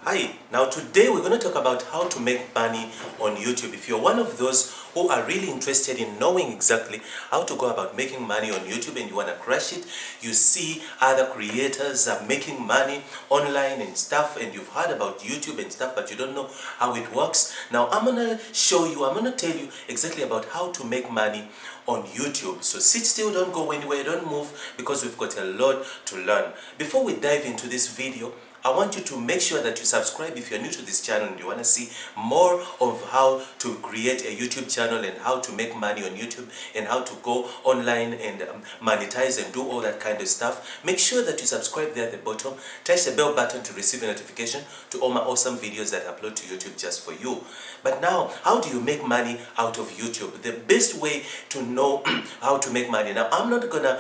Hi, now today we're going to talk about how to make money on YouTube. If you're one of those who are really interested in knowing exactly how to go about making money on YouTube and you want to crush it, you see other creators are making money online and stuff, and you've heard about YouTube and stuff, but you don't know how it works. Now I'm going to show you, I'm going to tell you exactly about how to make money on YouTube. So sit still, don't go anywhere, don't move, because we've got a lot to learn. Before we dive into this video, I want you to make sure that you subscribe if you're new to this channel and you want to see more of how to create a YouTube channel and how to make money on YouTube and how to go online and monetize and do all that kind of stuff. Make sure that you subscribe there at the bottom. Touch the bell button to receive a notification to all my awesome videos that I upload to YouTube just for you. But now, how do you make money out of YouTube? The best way to know how to make money. Now, I'm not gonna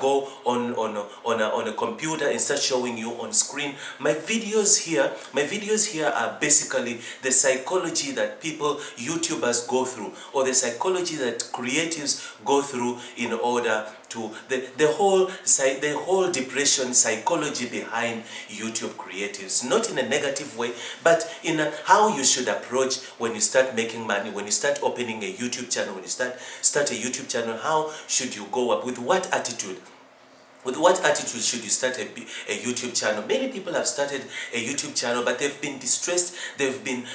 go on a computer and start showing you on screen. My videos here are basically the psychology that people, YouTubers, go through, or the psychology that creatives go through in order to the whole depression psychology behind YouTube creatives, not in a negative way, but in how you should approach when you start making money, when you start opening a YouTube channel, when you start a YouTube channel. How should you go up? With what attitude? With what attitude should you start a YouTube channel? Many people have started a YouTube channel, but they've been distressed. They've been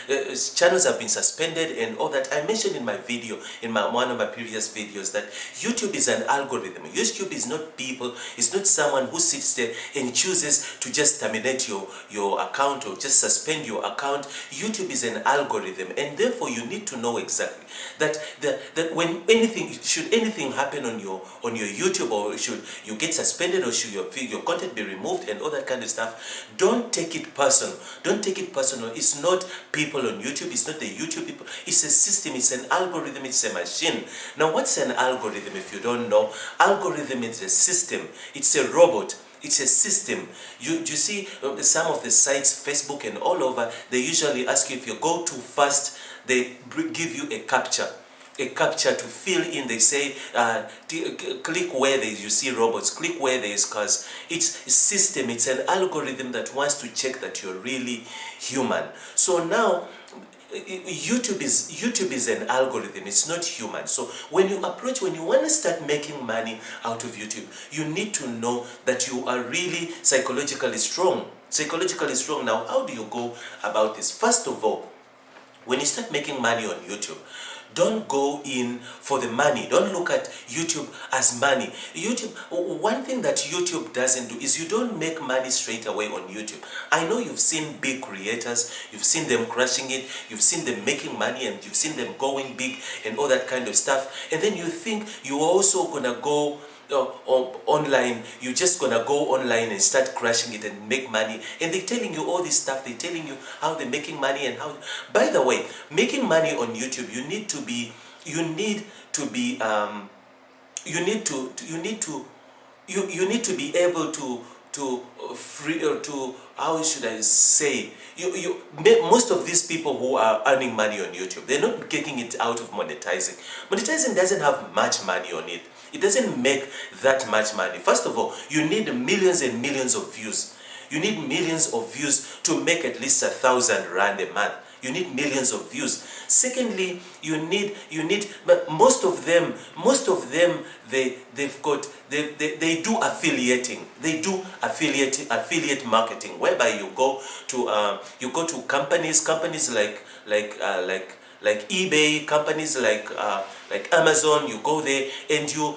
channels have been suspended and all that. I mentioned in my video, in one of my previous videos, that YouTube is an algorithm. YouTube is not people. It's not someone who sits there and chooses to just terminate your account or just suspend your account. YouTube is an algorithm, and therefore you need to know exactly that when should anything happen on your YouTube, or should you get suspended, or should your content be removed and all that kind of stuff, don't take it personal. Don't take it personal. It's not people on YouTube. It's not the YouTube people. It's a system. It's an algorithm. It's a machine. Now, what's an algorithm if you don't know? Algorithm is a system. It's a robot. It's a system. You see some of the sites, Facebook and all over, they usually ask you if you go too fast, they give you a captcha to fill in. They say click where you see robots, click where there is cars. It's a system. It's an algorithm that wants to check that you're really human. So now YouTube is an algorithm. It's not human. So when you want to start making money out of YouTube, you need to know that you are really psychologically strong. Now, how do you go about this? First of all, when you start making money on YouTube, don't go in for the money. Don't look at YouTube as money. One thing that YouTube doesn't do is you don't make money straight away on YouTube. I know you've seen big creators, you've seen them crushing it, you've seen them making money, and you've seen them going big and all that kind of stuff. And then you think you're also gonna go online, you're just gonna go online and start crushing it and make money, and they're telling you all this stuff. They're telling you how they're making money and how. By the way, making money on YouTube, you need to be able to how should I say, most of these people who are earning money on YouTube, they're not getting it out of monetizing. Monetizing doesn't have much money on it. It doesn't make that much money. First of all, you need millions and millions of views. You need millions of views to make at least 1,000 rand a month. You need millions of views. Secondly, you need, but most of them, they do affiliating. They do affiliate marketing, whereby you go to companies like eBay, companies like Amazon. You go there and you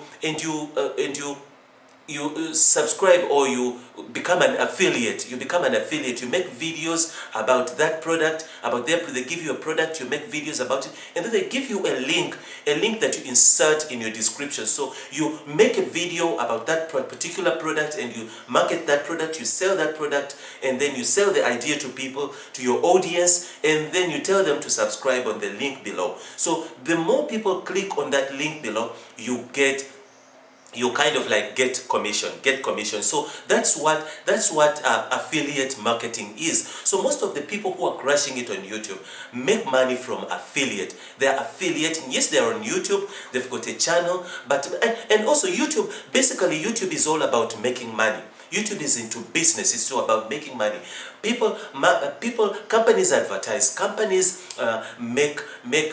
subscribe, or you become an affiliate. You make videos about that product, they give you a product, you make videos about it, and then they give you a link that you insert in your description. So you make a video about that particular product, and you market that product, you sell that product, and then you sell the idea to people, to your audience, and then you tell them to subscribe on the link below. So the more people click on that link below, you kind of like get commission. So that's what affiliate marketing is. So most of the people who are crushing it on YouTube make money from affiliate. They're affiliating. Yes, they're on YouTube, they've got a channel, but and also YouTube, basically YouTube is all about making money. YouTube is into business. It's all about making money. Companies advertise. Companies make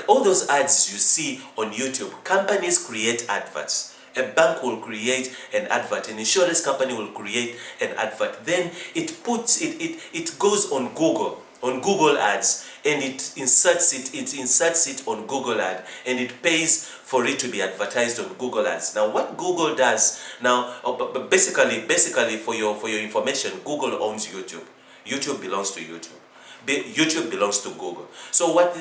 all those ads you see on YouTube. Companies create adverts. A bank will create an advert. An insurance company will create an advert. Then it goes on Google Ads, and it inserts it on Google Ad, and it pays for it to be advertised on Google Ads. Now what Google does now, basically for your information, Google owns YouTube. YouTube belongs to YouTube. YouTube belongs to Google. So what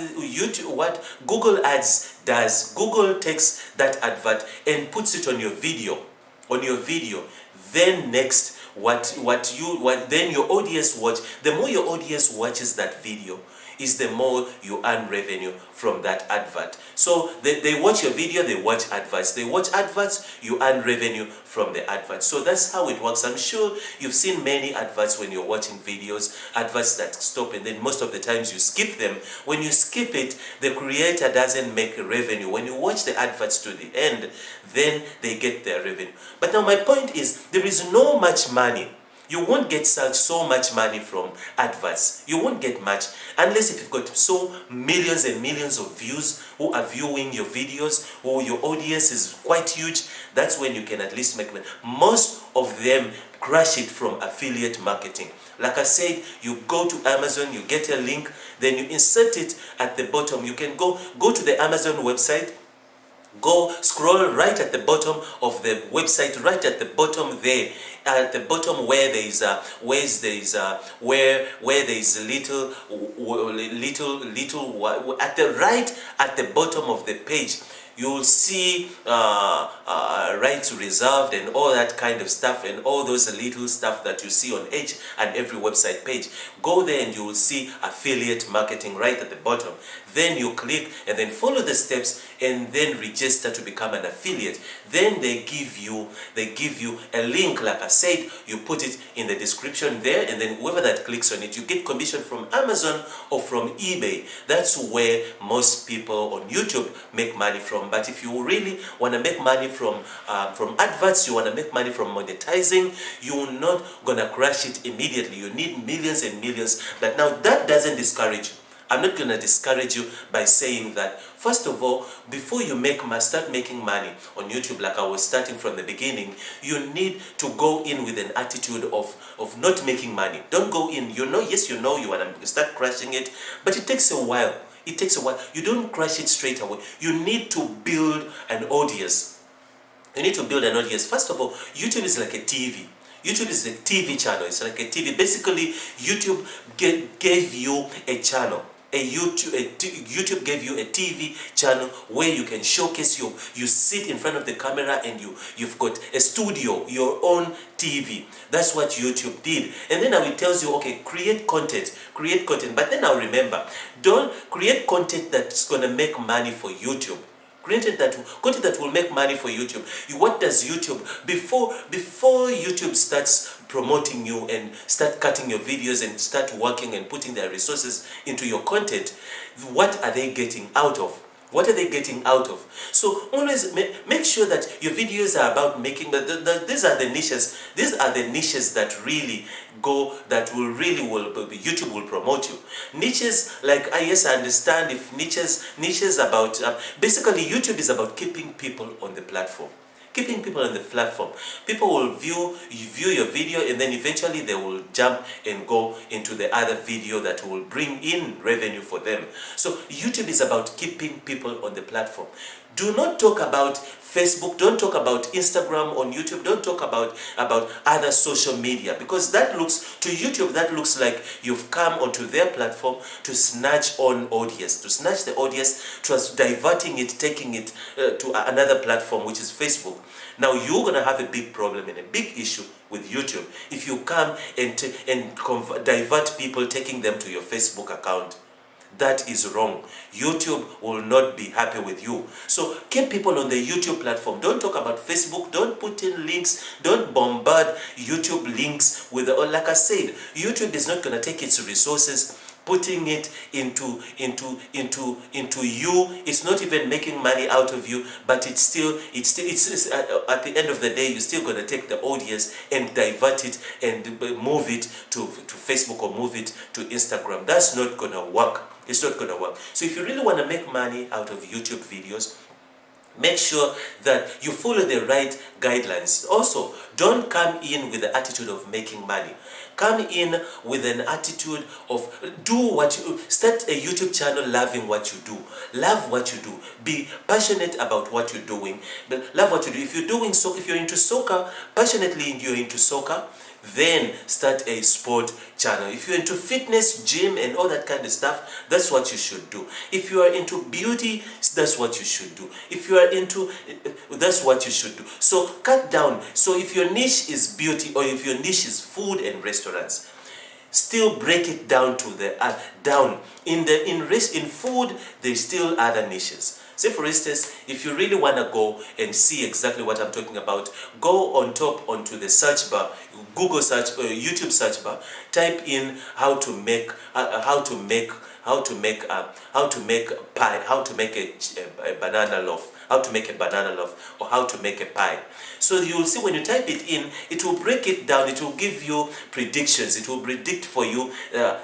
Google Ads does, Google takes that advert and puts it on your video. Then next, then your audience watch. The more your audience watches that video, is the more you earn revenue from that advert. So they watch your video, they watch adverts. They watch adverts, you earn revenue from the adverts. So that's how it works. I'm sure you've seen many adverts when you're watching videos, adverts that stop, and then most of the times you skip them. When you skip it, the creator doesn't make a revenue. When you watch the adverts to the end, then they get their revenue. But now my point is, there is no much money. You won't get so much money from adverts. You won't get much unless if you've got so millions and millions of views who are viewing your videos, or your audience is quite huge. That's when you can at least make money. Most of them crash it from affiliate marketing. Like I said, you go to Amazon, you get a link, then you insert it at the bottom. You can go to the Amazon website. Go scroll right at the bottom of the website, right at the bottom there, at the bottom where there is a little at the right at the bottom of the page. You'll see rights reserved and all that kind of stuff, and all those little stuff that you see on each and every website page. Go there and you will see affiliate marketing right at the bottom. Then you click and then follow the steps and then register to become an affiliate. Then they give you a link. Like I said, you put it in the description there, and then whoever that clicks on it, you get commission from Amazon or from eBay. That's where most people on YouTube make money from. But if you really want to make money from adverts, you want to make money from monetizing, you're not gonna crash it immediately. You need millions and millions. But now that doesn't discourage you. I'm not going to discourage you by saying that, first of all, before you start making money on YouTube, like I was starting from the beginning, you need to go in with an attitude of not making money. Don't go in, yes, you want to start crashing it, but it takes a while. It takes a while. You don't crash it straight away. You need to build an audience. You need to build an audience. First of all, YouTube is like a TV. YouTube is a TV channel. It's like a TV. Basically, YouTube gave you a channel. YouTube gave you a TV channel where you can showcase you sit in front of the camera, and you've got a studio, your own TV. That's what YouTube did. And then now it tells you, okay, create content. But then now remember, don't create content that's going to make money for YouTube. Content that will make money for YouTube. What does YouTube, before YouTube starts promoting you and start cutting your videos and start working and putting their resources into your content, what are they getting out of? What are they getting out of? So always make sure that your videos are about making, these are the niches. These are the niches that really YouTube will promote you. Niches, like, yes, I understand if niches about, basically YouTube is about keeping people on the platform. Keeping people on the platform. People will view your video, and then eventually they will jump and go into the other video that will bring in revenue for them. So YouTube is about keeping people on the platform. Do not talk about Facebook, don't talk about Instagram on YouTube, don't talk about other social media, because that looks, to YouTube, that looks like you've come onto their platform to snatch on audience, diverting it, taking it to another platform, which is Facebook. Now you're going to have a big problem and a big issue with YouTube if you come and divert people, taking them to your Facebook account. That is wrong. YouTube will not be happy with you. So keep people on the YouTube platform. Don't talk about Facebook. Don't put in links. Don't bombard YouTube links with, like I said, YouTube is not going to take its resources putting it into you. It's not even making money out of you, but it's at the end of the day, you're still going to take the audience and divert it and move it to Facebook or move it to Instagram. That's not going to work. It's not going to work. So if you really want to make money out of YouTube videos, make sure that you follow the right guidelines. Also, don't come in with the attitude of making money. Come in with an attitude of start a YouTube channel loving what you do. Love what you do. Be passionate about what you're doing. But love what you do. If you're into soccer, passionately you're into soccer, then start a sport channel. If you're into fitness, gym, and all that kind of stuff, that's what you should do. If you are into beauty, that's what you should do. If you are into, that's what you should do. So cut down. So if your niche is beauty, or if your niche is food and restaurants, still break it down to the in food. There's still other niches. Say for instance, if you really want to go and see exactly what I'm talking about, go onto the search bar, Google search, YouTube search bar, type in how to make pie, how to make a banana loaf, or how to make a pie. So you'll see when you type it in, it will break it down. It will give you predictions. It will predict for you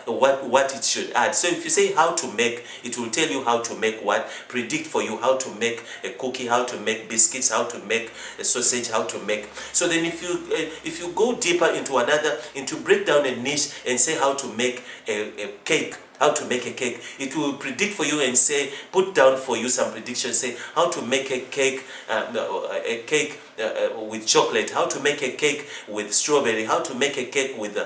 what it should add. So if you say how to make, it will tell you how to make what, predict for you how to make a cookie, how to make biscuits, how to make a sausage, how to make. So then if you go deeper into break down a niche and say how to make a cake, how to make a cake, it will predict for you and say, put down for you some predictions, say how to make a cake with chocolate, how to make a cake with strawberry, how to make a cake with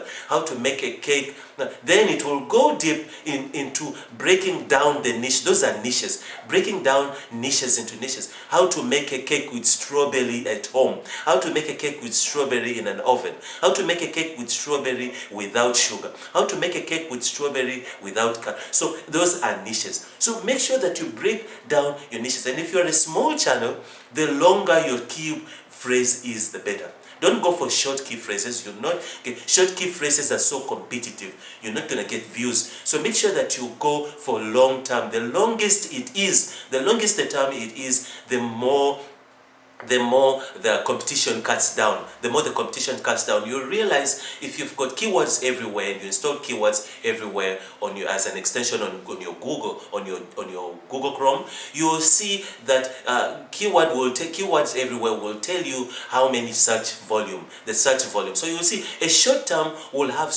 then it will go deep into breaking down the niche. Those are niches. Breaking down niches into niches. How to make a cake with strawberry at home. How to make a cake with strawberry in an oven. How to make a cake with strawberry without sugar. How to make a cake with strawberry without color. So those are niches. So make sure that you break down your niches. And if you're a small channel, the longer your key phrase is, the better. Don't go for short key phrases. Short key phrases are so competitive. You're not going to get views. So make sure that you go for long term. The longest the term it is, the more the competition cuts down. The more the competition cuts down, you'll realize if you've got keywords everywhere and you install keywords everywhere on your as an extension on your Google Chrome, you will see that keywords everywhere will tell you how many the search volume. So you'll see a short term will have the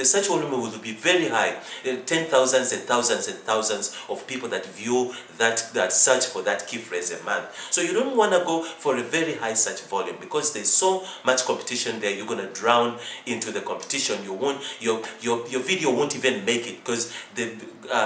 search volume will be very high. 10,000s and thousands and thousands of people that view that search for that key phrase a month. So you don't want to go for a very high search volume because there's so much competition there. You're going to drown into the competition. Your video won't even make it because the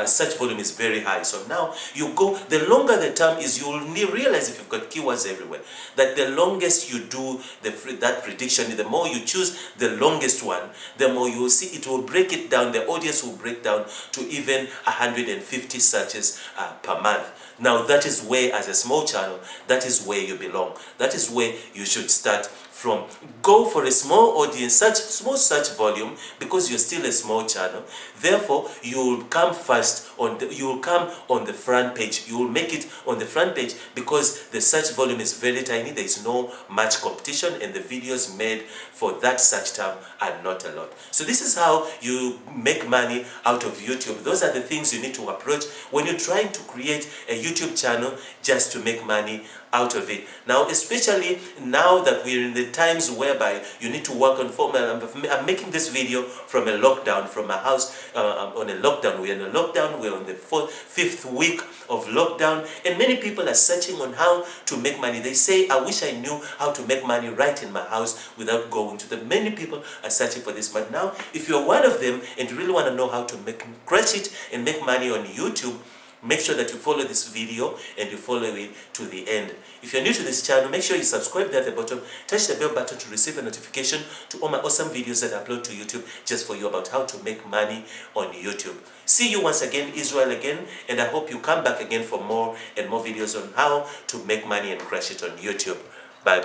search volume is very high. So now the longer the term is, you'll realize if you've got keywords everywhere that the longest you do that prediction, the more you choose the longest one, the more you will see it will break it down. The audience will break down to even 150 searches per month. Now that is where, as a small channel, that is where you belong. That is where you should start from. Go for a small audience, small search volume, because you're still a small channel. Therefore, you will come first you will come on the front page. You will make it on the front page because the search volume is very tiny. There is no much competition, and the videos made for that search term are not a lot. So this is how you make money out of YouTube. Those are the things you need to approach when you're trying to create a YouTube channel just to make money out of it. Now, especially now that we're in the times whereby you need to work on form. I'm making this video from a lockdown, from my house on a lockdown. We're in a lockdown. We're on the fifth week of lockdown, and many people are searching on how to make money. They say, I wish I knew how to make money right in my house without going to them. Many people are searching for this. But now, if you're one of them and you really want to know how to crush it and make money on YouTube, make sure that you follow this video and you follow it to the end. If you're new to this channel, make sure you subscribe there at the bottom. Touch the bell button to receive a notification to all my awesome videos that I upload to YouTube just for you about how to make money on YouTube. See you once again, Israel again, and I hope you come back again for more and more videos on how to make money and crush it on YouTube. Bye bye.